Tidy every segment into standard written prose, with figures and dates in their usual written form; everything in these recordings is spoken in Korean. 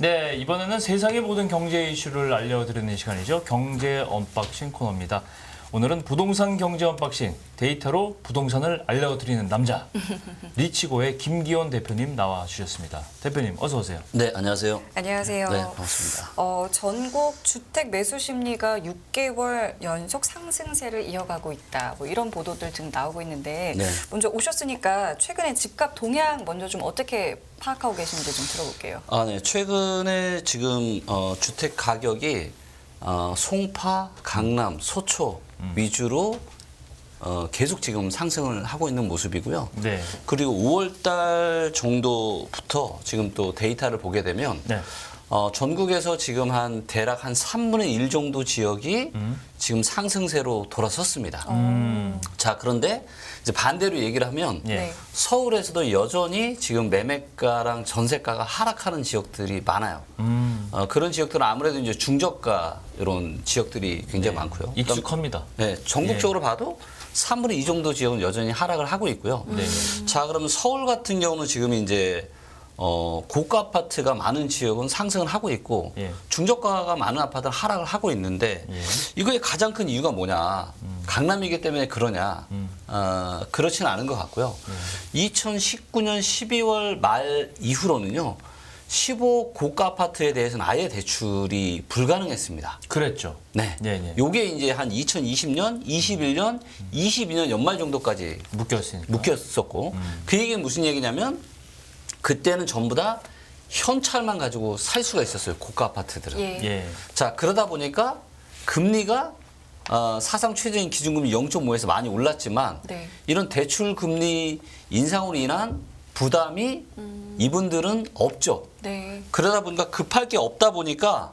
네, 이번에는 세상의 모든 경제 이슈를 알려드리는 시간이죠. 경제 언박싱 코너입니다. 오늘은 부동산 경제 언박싱, 데이터로 부동산을 알려드리는 남자, 리치고의 김기원 대표님 나와주셨습니다. 대표님, 어서 오세요. 네, 안녕하세요. 안녕하세요. 네, 반갑습니다. 전국 주택 매수 심리가 6개월 연속 상승세를 이어가고 있다. 뭐 이런 보도들 지금 나오고 있는데 네. 먼저 오셨으니까 최근에 집값 동향 먼저 좀 어떻게 파악하고 계신지 좀 들어볼게요. 네, 최근에 지금 주택 가격이 송파, 강남, 소초 위주로 계속 지금 상승을 하고 있는 모습이고요. 네. 그리고 5월 달 정도부터 지금 또 데이터를 보게 되면 네. 전국에서 지금 대략 한 3분의 1 정도 지역이 지금 상승세로 돌아섰습니다. 자, 그런데 이제 반대로 얘기를 하면 예. 네. 서울에서도 여전히 지금 매매가랑 전세가가 하락하는 지역들이 많아요. 그런 지역들은 아무래도 이제 중저가 이런 지역들이 굉장히 많고요. 익숙합니다. 네, 전국적으로 봐도 3분의 2 정도 지역은 여전히 하락을 하고 있고요. 네. 자, 그러면 서울 같은 경우는 지금 이제 고가 아파트가 많은 지역은 상승을 하고 있고 예. 중저가가 많은 아파트는 하락을 하고 있는데 예. 이거의 가장 큰 이유가 뭐냐? 강남이기 때문에 그러냐? 그렇지는 않은 것 같고요. 2019년 12월 말 이후로는요. 15 고가 아파트에 대해서는 아예 대출이 불가능했습니다. 그랬죠. 네. 네, 네. 요게 이제 한 2020년, 21년, 22년 연말 정도까지 묶였으니까. 묶였었고 그 얘기는 무슨 얘기냐면 그때는 전부 다 현찰만 가지고 살 수가 있었어요. 고가 아파트들은. 예. 예. 자, 그러다 보니까 금리가 사상 최저인 기준금리 0.5에서 많이 올랐지만 네. 이런 대출 금리 인상으로 인한 부담이 이분들은 없죠. 네. 그러다 보니까 급할 게 없다 보니까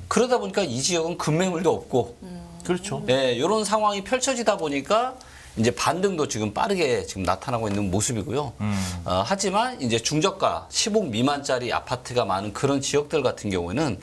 그러다 보니까 이 지역은 급매물도 없고 그렇죠. 네, 이런 상황이 펼쳐지다 보니까 이제 반등도 지금 빠르게 지금 나타나고 있는 모습이고요. 하지만 이제 중저가 10억 미만짜리 아파트가 많은 그런 지역들 같은 경우에는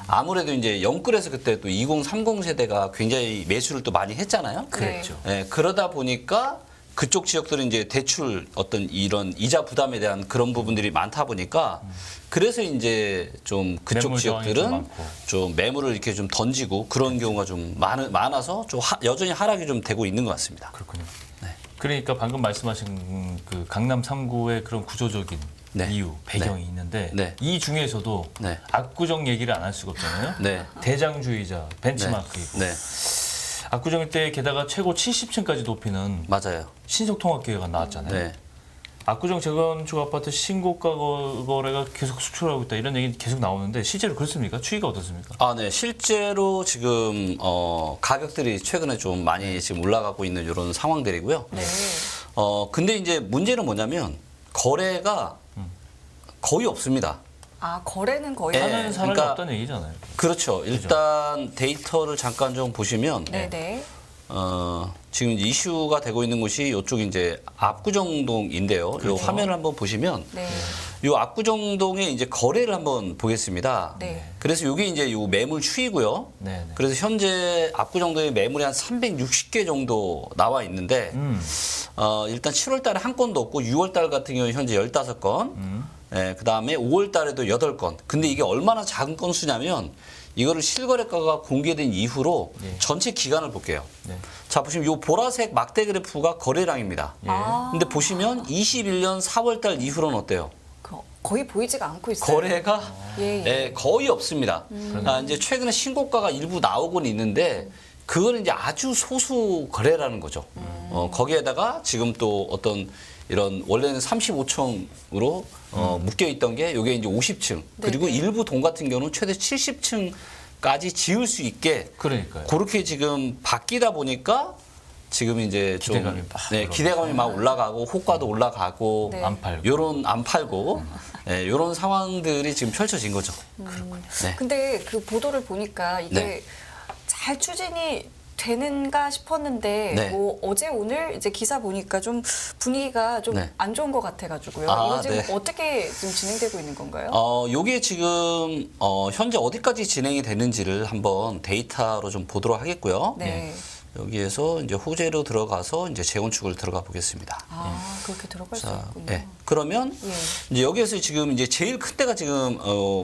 아무래도 이제 영끌에서 그때 또 2030 세대가 굉장히 매수를 또 많이 했잖아요. 그랬죠. 네, 그러다 보니까 그쪽 지역들은 이제 대출 어떤 이런 이자 부담에 대한 그런 부분들이 많다 보니까 그래서 이제 좀 그쪽 매물 저항이 좀 지역들은 많고. 좀 매물을 이렇게 좀 던지고 그런 경우가 좀 많아서 좀 여전히 하락이 좀 되고 있는 것 같습니다. 그렇군요. 네. 그러니까 방금 말씀하신 그 강남 3구의 그런 구조적인 네. 이유, 배경이 네. 있는데 네. 이 중에서도 네. 압구정 얘기를 안 할 수가 없잖아요. 네. 대장주의자, 벤치마크이고 네, 압구정 때 게다가 최고 70층까지 높이는 맞아요. 신속통합기획가 나왔잖아요. 네. 압구정 재건축 아파트 신고가 거래가 계속 수출하고 있다 이런 얘기 계속 나오는데 실제로 그렇습니까? 추이가 어떻습니까? 네. 실제로 지금 가격들이 최근에 좀 많이 지금 올라가고 있는 이런 상황들이고요. 네. 근데 이제 문제는 뭐냐면 거래가 거의 없습니다. 거래는 거의 예. 하는 사람이 그러니까 없다는 얘기잖아요. 그렇죠. 일단 데이터를 잠깐 좀 보시면 네네. 지금 이슈가 되고 있는 곳이 이쪽 이제 압구정동인데요. 이 화면을 한번 보시면 네. 이 압구정동의 이제 거래를 한번 보겠습니다. 네. 그래서 이게 이제 요 매물 추이고요. 네. 그래서 현재 압구정동의 매물이 한 360개 정도 나와 있는데 일단 7월 달에 한 건도 없고 6월 달 같은 경우는 현재 15건. 그다음에 5월 달에도 8건. 근데 이게 얼마나 작은 건수냐면 이거를 실거래가가 공개된 이후로 예. 전체 기간을 볼게요. 네. 자, 보시면 이 보라색 막대 그래프가 거래량입니다. 예. 근데 보시면 21년 4월 달 이후로는 어때요? 거의 보이지가 않고 있어요. 거래가 예. 거의 없습니다. 이제 최근에 신고가가 일부 나오곤 있는데 그거는 이제 아주 소수 거래라는 거죠. 거기에다가 지금 또 어떤 이런 원래는 35층으로 묶여 있던 게 이게 이제 50층 그리고 네네. 일부 동 같은 경우는 최대 70층까지 지을 수 있게 그러니까요. 그렇게 지금 바뀌다 보니까 지금 이제 기대감이 좀 막 기대감이 막 올라가고 호가도 올라가고 네. 안 팔고. 요런 안 팔고 요런 상황들이 지금 펼쳐진 거죠. 네. 근데 그 보도를 보니까 이게 네. 잘 추진이 되는가 싶었는데 네. 뭐 어제 오늘 이제 기사 보니까 좀 분위기가 좀 네. 안 좋은 것 같아가지고요. 아, 이거 지금 네. 어떻게 지금 진행되고 있는 건가요? 요게 지금 현재 어디까지 진행이 되는지를 한번 데이터로 좀 보도록 하겠고요. 네. 여기에서 이제 호재로 들어가서 이제 재건축을 들어가 보겠습니다. 그렇게 들어갈 수 자, 있군요. 예. 그러면 예. 이제 여기에서 지금 이제 제일 큰 데가 지금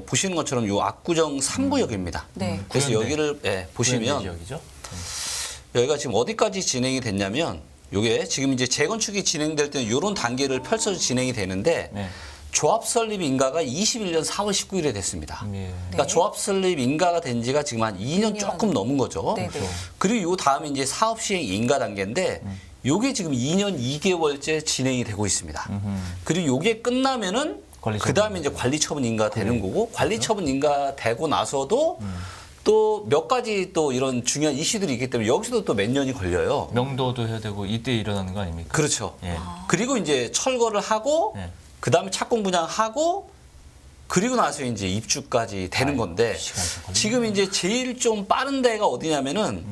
보시는 것처럼 요 압구정 3구역입니다. 네. 그래서 구현대. 여기를 보시면 지역이죠. 여기가 지금 어디까지 진행이 됐냐면 요게 지금 이제 재건축이 진행될 때는 요런 단계를 펼쳐서 진행이 되는데 네. 조합 설립 인가가 21년 4월 19일에 됐습니다. 예. 그러니까 네. 조합 설립 인가가 된 지가 지금 한 2년 2년. 조금 넘은 거죠. 네, 네. 그리고 요 다음에 이제 사업 시행 인가 단계인데 요게 지금 2년 2개월째 진행이 되고 있습니다. 그리고 요게 끝나면은 관리 그 다음에 이제 관리 처분 인가 되는 거고 관리 처분 인가 되고 나서도 또 몇 가지 또 이런 중요한 이슈들이 있기 때문에 여기서도 또 몇 년이 걸려요. 명도도 해야 되고 이때 일어나는 거 아닙니까? 그렇죠. 예. 그리고 이제 철거를 하고 예. 그 다음에 착공 분양하고 그리고 나서 이제 입주까지 되는 건데 시간이 좀 걸리네. 지금 이제 제일 좀 빠른 데가 어디냐면은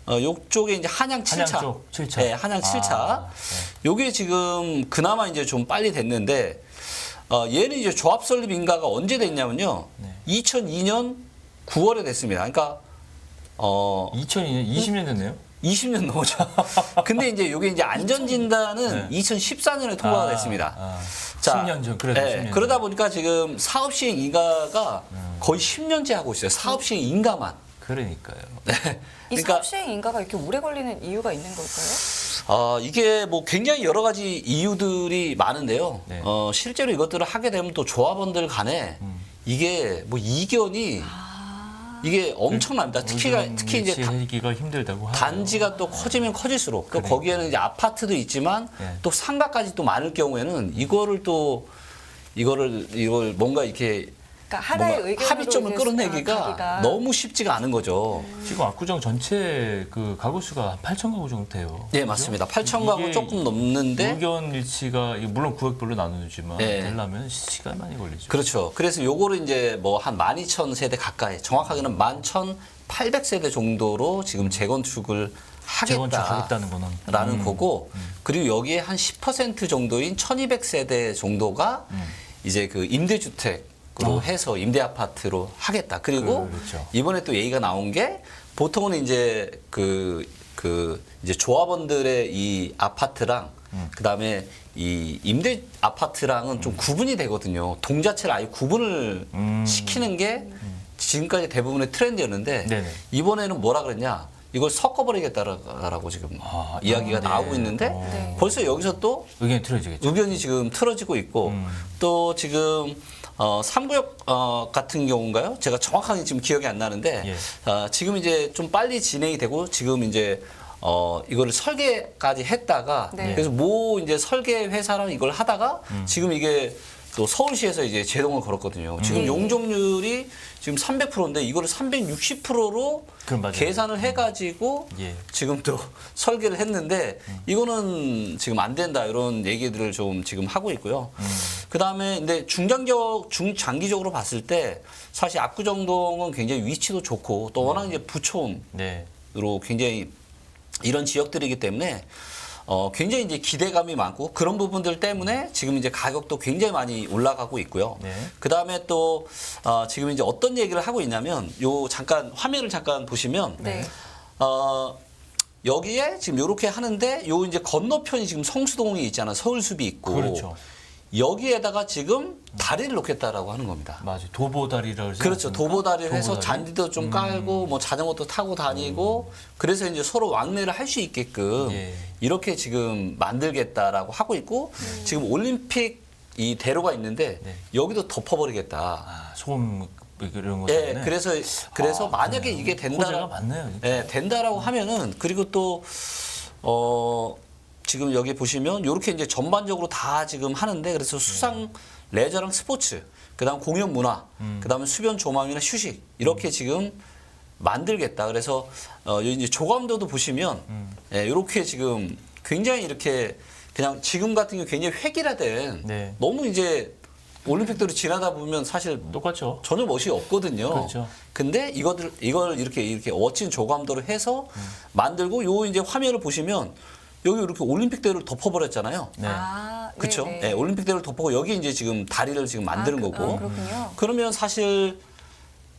요쪽에 이제 한양 7차. 한양 쪽 7차. 네, 한양 7차. 요게 지금 그나마 이제 좀 빨리 됐는데 얘는 이제 조합 설립 인가가 언제 됐냐면요. 네. 2002년 9월에 됐습니다. 그러니까 2002년 20년 됐네요. 20년 넘었죠. 근데 이제 요게 이제 안전진단은 네. 2014년에 통과가 됐습니다. 10년 전, 그래도 예, 10년 그러다 전. 보니까 지금 사업 시행 인가가 거의 10년째 하고 있어요. 사업 시행 인가만. 그러니까요. 이 그러니까 사업 시행 인가가 이렇게 오래 걸리는 이유가 있는 걸까요? 이게 뭐 굉장히 여러 가지 이유들이 많은데요. 네. 실제로 이것들을 하게 되면 또 조합원들 간에 이게 뭐 이견이 이게 엄청납니다. 특히 이제 하기가 힘들다고 하죠. 단지가 또 커지면 커질수록 또 그러니까. 거기에는 이제 아파트도 있지만 네. 또 상가까지 또 많을 경우에는 이거를 뭔가 이렇게 그러니까 하나의 뭔가 의견으로 합의점을 이제 끌어내기가 가기가 너무 쉽지가 않은 거죠. 지금 압구정 전체 그 가구 수가 8천 가구 정도 돼요. 네, 맞습니다. 8천 가구 이게 조금 넘는데 의견 일치가 이게 물론 구역별로 나누지만 네. 되려면 시간 많이 걸리죠. 그렇죠. 그래서 요거를 이제 뭐 한 12,000세대 가까이 정확하게는 11,800세대 정도로 지금 재건축을 재건축하겠다는 거는 라는 거고 그리고 여기에 한 10% 정도인 1200세대 정도가 이제 그 임대주택으로 해서 임대 아파트로 하겠다. 그리고 그렇죠. 이번에 또 얘기가 나온 게 보통은 이제 이제 조합원들의 이 아파트랑 그다음에 이 임대 아파트랑은 좀 구분이 되거든요. 동 자체를 아예 구분을 시키는 게 지금까지 대부분의 트렌드였는데 네네. 이번에는 뭐라 그랬냐? 이걸 섞어버리겠다라고 지금 이야기가 네. 나오고 있는데 네. 벌써 여기서 또 의견이 틀어지겠죠. 의견이 지금 틀어지고 있고 또 지금 3구역 같은 경우인가요? 제가 정확하게 지금 기억이 안 나는데 예. 지금 이제 좀 빨리 진행이 되고 지금 이제 이거를 설계까지 했다가 네. 그래서 모 이제 설계 회사랑 이걸 하다가 지금 이게 또 서울시에서 이제 제동을 걸었거든요. 지금 용적률이 지금 300%인데 이거를 360%로 그럼 맞아요. 계산을 해가지고 예. 지금 또 설계를 했는데 이거는 지금 안 된다 이런 얘기들을 좀 지금 하고 있고요. 그 다음에 근데 중장기적으로 봤을 때 사실 압구정동은 굉장히 위치도 좋고 또 워낙 이제 부촌으로 네. 굉장히 이런 지역들이기 때문에 굉장히 이제 기대감이 많고 그런 부분들 때문에 지금 이제 가격도 굉장히 많이 올라가고 있고요. 네. 그 다음에 또 지금 이제 어떤 얘기를 하고 있냐면 요 잠깐 화면을 잠깐 보시면 네. 여기에 지금 요렇게 하는데 요 이제 건너편이 지금 성수동이 있잖아. 서울숲이 있고 그렇죠. 여기에다가 지금 다리를 놓겠다라고 하는 겁니다. 맞아요. 도보다리라고 해서 그렇죠. 도보다리를 해서 도보다리? 잔디도 좀 깔고 뭐 자전거도 타고 다니고 그래서 이제 서로 왕래를 할 수 있게끔 예. 이렇게 지금 만들겠다라고 하고 있고 지금 올림픽 이 대로가 있는데 네. 여기도 덮어버리겠다. 소음 이런 것 예, 때문에. 그래서 만약에 이게 된다, 호재가 많네요. 진짜. 예, 된다라고 하면은 그리고 또 지금 여기 보시면 이렇게 이제 전반적으로 다 지금 하는데 그래서 수상 레저랑 스포츠, 그다음 공연 문화, 그다음에 수변 조망이나 휴식 이렇게 지금 만들겠다. 그래서 이제 조감도도 보시면 예, 이렇게 지금 굉장히 이렇게 그냥 지금 같은 경우 굉장히 획일화된 네. 너무 이제 올림픽대로 지나다 보면 사실 똑같죠. 전혀 멋이 없거든요. 그렇죠. 근데 이걸 이렇게 멋진 조감도를 해서 만들고 요 이제 화면을 보시면 여기 이렇게 올림픽대로를 덮어버렸잖아요. 네. 그렇죠? 네네. 네, 올림픽대로를 덮고 여기 이제 지금 다리를 지금 만드는 거고. 그렇군요. 그러면 사실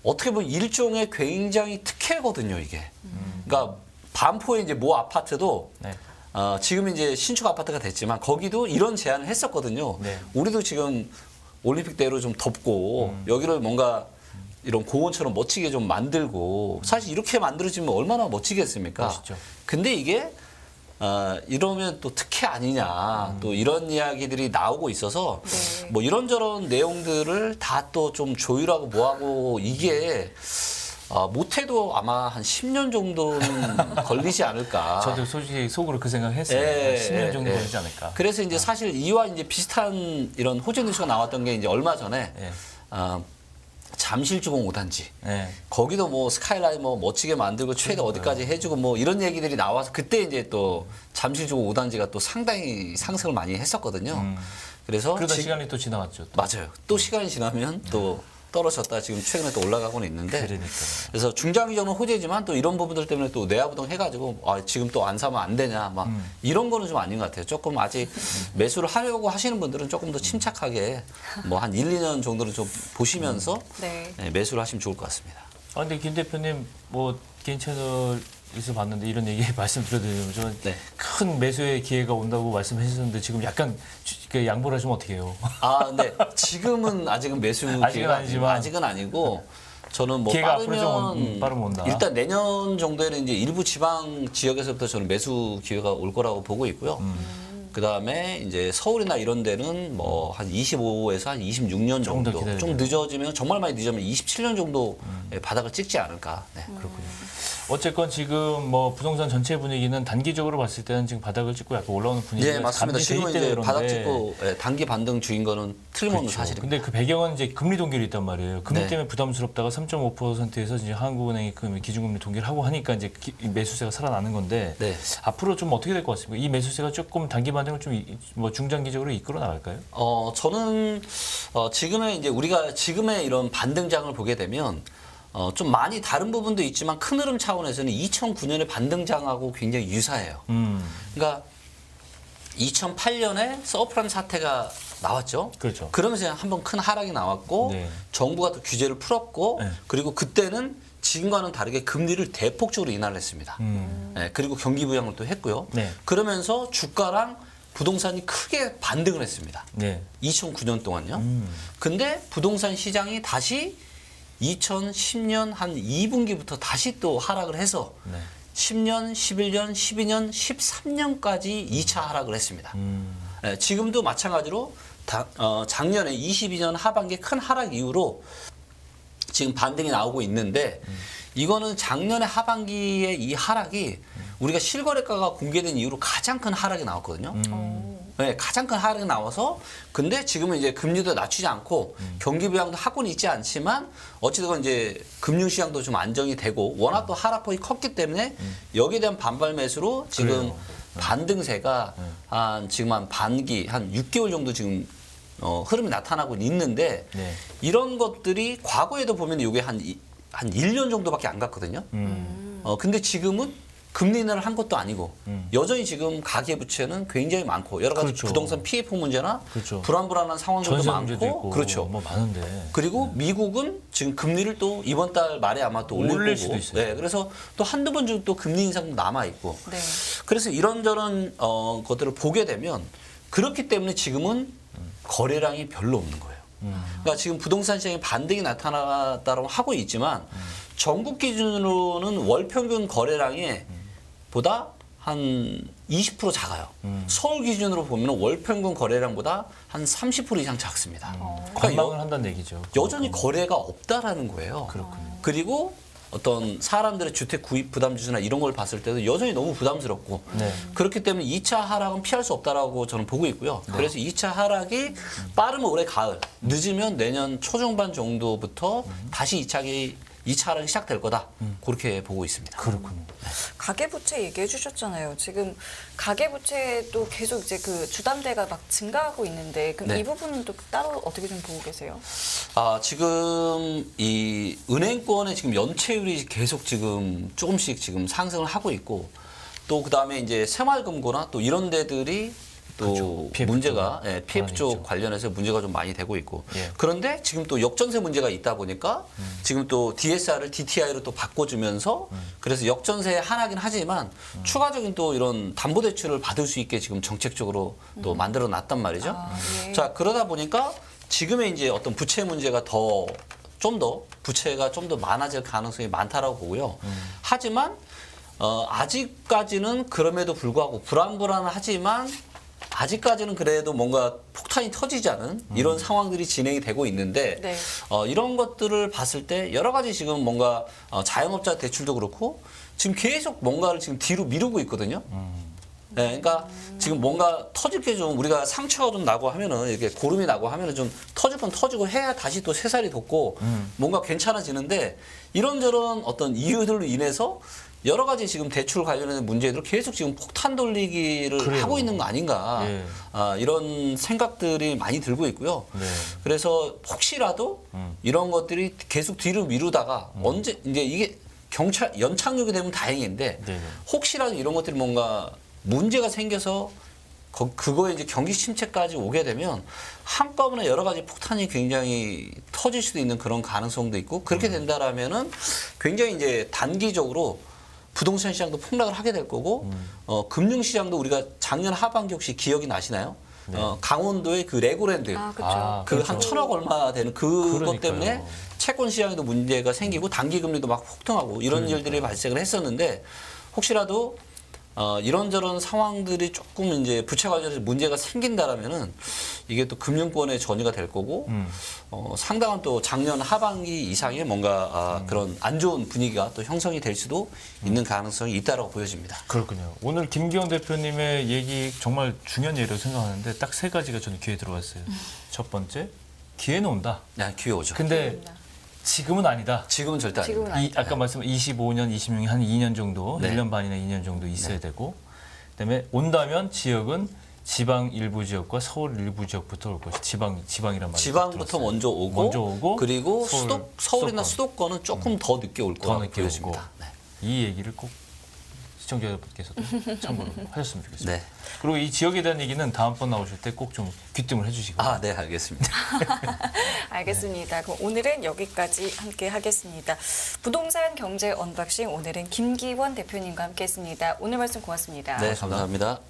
어떻게 보면 일종의 굉장히 특혜거든요, 이게. 그러니까 반포의 이제 모 아파트도 네. 지금 이제 신축 아파트가 됐지만 거기도 이런 제안을 했었거든요. 네. 우리도 지금 올림픽대로 좀 덮고 여기를 뭔가 이런 공원처럼 멋지게 좀 만들고 사실 이렇게 만들어지면 얼마나 멋지겠습니까? 멋있죠. 근데 이게 이러면 또 특혜 아니냐 또 이런 이야기들이 나오고 있어서 네. 뭐 이런저런 내용들을 다 또 좀 조율하고 뭐하고 이게 못해도 아마 한 10년 정도는 걸리지 않을까. 저도 솔직히 속으로 그 생각했어요. 예, 10년 정도 예. 걸리지 않을까. 그래서 이제 사실 이와 이제 비슷한 이런 호재 뉴스가 나왔던 게 이제 얼마 전에 예. 잠실주공 5단지 예. 거기도 뭐 스카이라인 뭐 멋지게 만들고 최대 어디까지 해주고 뭐 이런 얘기들이 나와서 그때 이제 또 잠실주공 5단지가 또 상당히 상승을 많이 했었거든요. 그래서 그러다 시간이 또 지나갔죠. 또. 맞아요. 또 시간이 지나면 또 떨어졌다 지금 최근에 또 올라가고는 있는데 그러니까요. 그래서 중장기적으로 호재지만 또 이런 부분들 때문에 또 내화부동 해가지고 지금 또 안 사면 안 되냐 막 이런 거는 좀 아닌 것 같아요. 조금 아직 매수를 하려고 하시는 분들은 조금 더 침착하게 뭐 한 1, 2년 정도는 좀 보시면서 네. 매수를 하시면 좋을 것 같습니다. 근데 김 대표님 뭐 개인 채널에서 봤는데 이런 얘기 말씀드려드리면 저는 네. 큰 매수의 기회가 온다고 말씀하셨는데 지금 약간 양보를 하시면 어떻게 해요? 근데 지금은 아직은 매수 아직은 기회가 아니지만. 아직은 아니고 저는 뭐 기회가 앞으로 좀 빠르면 빠르면 온다. 일단 내년 정도에는 이제 일부 지방 지역에서부터 저는 매수 기회가 올 거라고 보고 있고요. 그다음에 이제 서울이나 이런 데는 뭐 한 25에서 한 26년 조금 더 정도 기다려야 좀 돼요. 늦어지면 정말 많이 늦으면 27년 정도 바닥을 찍지 않을까. 네. 그렇군요. 어쨌건 지금 뭐 부동산 전체 분위기는 단기적으로 봤을 때는 지금 바닥을 찍고 약간 올라오는 분위기가 예, 맞습니다. 감지 지금은 돼 이제 있대요, 바닥 그런데. 찍고 단기 반등 주인 거는 틀림없는 그렇죠. 사실입니다. 근데 그 배경은 이제 금리 동결이 있단 말이에요. 금리 네. 때문에 부담스럽다가 3.5%에서 이제 한국은행이 그 기준금리 동결하고 하니까 이제 매수세가 살아나는 건데 네. 앞으로 좀 어떻게 될 것 같습니까? 이 매수세가 조금 단기 반등을 좀 뭐 중장기적으로 이끌어 나갈까요? 저는 지금의 이제 우리가 지금의 이런 반등장을 보게 되면 좀 많이 다른 부분도 있지만 큰 흐름 차원에서는 2009년의 반등장하고 굉장히 유사해요. 그러니까 2008년에 서프라임 사태가 나왔죠. 그렇죠. 그러면서 한번 큰 하락이 나왔고 네. 정부가 또 규제를 풀었고 네. 그리고 그때는 지금과는 다르게 금리를 대폭적으로 인하를 했습니다. 네, 그리고 경기 부양을 또 했고요. 네. 그러면서 주가랑 부동산이 크게 반등을 했습니다. 네. 2009년 동안요. 근데 부동산 시장이 다시 2010년 한 2분기부터 다시 또 하락을 해서 네. 10년, 11년, 12년, 13년까지 2차 하락을 했습니다. 네, 지금도 마찬가지로 작년에 22년 하반기 큰 하락 이후로 지금 반등이 나오고 있는데 이거는 작년에 하반기에 이 하락이 우리가 실거래가가 공개된 이후로 가장 큰 하락이 나왔거든요. 네, 가장 큰 하락이 나와서 근데 지금은 이제 금리도 낮추지 않고 경기 부양도 하고는 있지 않지만 어찌됐건 이제 금융시장도 좀 안정이 되고 워낙 또 하락폭이 컸기 때문에 여기에 대한 반발 매수로 지금 그래요. 반등세가 한 지금 한 반기 한 6개월 정도 지금 흐름이 나타나고 있는데 네. 이런 것들이 과거에도 보면 이게 한 1년 정도밖에 안 갔거든요. 근데 지금은 금리 인하를 한 것도 아니고 여전히 지금 가계부채는 굉장히 많고 여러 가지 그렇죠. 부동산 PF 문제나 그렇죠. 불안불안한 상황들도 전세 문제도 많고 있고 그렇죠. 뭐 많은데. 그리고 미국은 지금 금리를 또 이번 달 말에 아마 또 올릴 올릴 거고. 수도 있어요. 네, 그래서 또 한두 번 중 또 금리 인상도 남아 있고. 네. 그래서 이런저런 것들을 보게 되면 그렇기 때문에 지금은 거래량이 별로 없는 거예요. 그러니까 지금 부동산 시장에 반등이 나타났다고 하고 있지만 전국 기준으로는 월 평균 거래량이 보다 한 20% 작아요. 서울 기준으로 보면 월 평균 거래량보다 한 30% 이상 작습니다. 그러니까 관망을 한다는 얘기죠. 여전히 거래가 없다라는 거예요. 그렇군요. 그리고 어떤 사람들의 주택 구입 부담 지수나 이런 걸 봤을 때도 여전히 너무 부담스럽고 네. 그렇기 때문에 2차 하락은 피할 수 없다라고 저는 보고 있고요. 그래서 2차 하락이 빠르면 올해 가을, 늦으면 내년 초중반 정도부터 다시 2차 하락이 시작될 거다. 그렇게 보고 있습니다. 그렇군요. 가계부채 얘기해 주셨잖아요. 지금 가계부채도 계속 이제 그 주담대가 막 증가하고 있는데 그럼 네. 이 부분은 또 따로 어떻게 좀 보고 계세요? 지금 이 은행권의 지금 연체율이 계속 지금 조금씩 지금 상승을 하고 있고 또 그다음에 이제 새마을금고나 또 이런 데들이 또 그렇죠. PF 문제가 쪽. PF 쪽 있죠. 관련해서 문제가 좀 많이 되고 있고 예. 그런데 지금 또 역전세 문제가 있다 보니까 지금 또 DSR을 DTI로 또 바꿔주면서 그래서 역전세 하나긴 하지만 추가적인 또 이런 담보대출을 받을 수 있게 지금 정책적으로 또 만들어 놨단 말이죠. 아, 예. 자 그러다 보니까 지금의 이제 어떤 부채 문제가 좀 더 부채가 좀 더 많아질 가능성이 많다라고 보고요. 하지만 아직까지는 그럼에도 불구하고 불안불안하지만 아직까지는 그래도 뭔가 폭탄이 터지지 않은 이런 상황들이 진행이 되고 있는데 네. 이런 것들을 봤을 때 여러 가지 지금 뭔가 자영업자 대출도 그렇고 지금 계속 뭔가를 지금 뒤로 미루고 있거든요. 네, 그러니까 지금 뭔가 터질 게 좀 우리가 상처가 좀 나고 하면은 이렇게 고름이 나고 하면은 좀 터질 건 터지고 해야 다시 또 새살이 돋고 뭔가 괜찮아지는데 이런저런 어떤 이유들로 인해서 여러 가지 지금 대출 관련된 문제들을 계속 지금 폭탄 돌리기를 그래요. 하고 있는 거 아닌가 예. 이런 생각들이 많이 들고 있고요. 네. 그래서 혹시라도 이런 것들이 계속 뒤로 미루다가 언제 이제 이게 연착륙이 되면 다행인데 네네. 혹시라도 이런 것들이 뭔가 문제가 생겨서 그거에 이제 경기 침체까지 오게 되면 한꺼번에 여러 가지 폭탄이 굉장히 터질 수도 있는 그런 가능성도 있고 그렇게 된다라면은 굉장히 이제 단기적으로 부동산 시장도 폭락을 하게 될 거고 금융 시장도 우리가 작년 하반기 혹시 기억이 나시나요? 강원도의 그 레고랜드 아, 그렇죠. 아, 그 그렇죠. 한 1,000억 얼마 되는 그것 그러니까요. 때문에 채권 시장에도 문제가 생기고 단기 금리도 막 폭등하고 이런 일들이 발생을 했었는데 혹시라도 이런저런 상황들이 조금 이제 부채 관련해서 문제가 생긴다라면은 이게 또 금융권의 전이가 될 거고 상당한 또 작년 하반기 이상의 뭔가 그런 안 좋은 분위기가 또 형성이 될 수도 있는 가능성이 있다라고 보여집니다. 그렇군요. 오늘 김기현 대표님의 얘기 정말 중요한 예로 생각하는데 딱 세 가지가 저는 귀에 들어왔어요. 첫 번째, 기회는 온다. 네, 기회 오죠. 근데 지금은 아니다. 지금은 절대 지금은 아닙니다. 아까 말씀한 25년, 26년, 한 2년 정도, 네. 1년 반이나 2년 정도 있어야 되고, 그다음에 온다면 지역은 지방 일부 지역과 서울 일부 지역부터 올 것이 지방이란 말이에요. 지방부터 먼저 오고, 그리고 서울이나 수도권은 조금 더 늦게 올 더 거라고 늦게 보여집니다. 오고. 네. 이 얘기를 꼭 시청자분께서도 참고로 하셨으면 좋겠습니다. 네. 그리고 이 지역에 대한 얘기는 다음번 나오실 때 꼭 좀 귀뜸을 해주시고. 네, 알겠습니다. 알겠습니다. 그럼 오늘은 여기까지 함께 하겠습니다. 부동산 경제 언박싱 오늘은 김기원 대표님과 함께했습니다. 오늘 말씀 고맙습니다. 네, 감사합니다.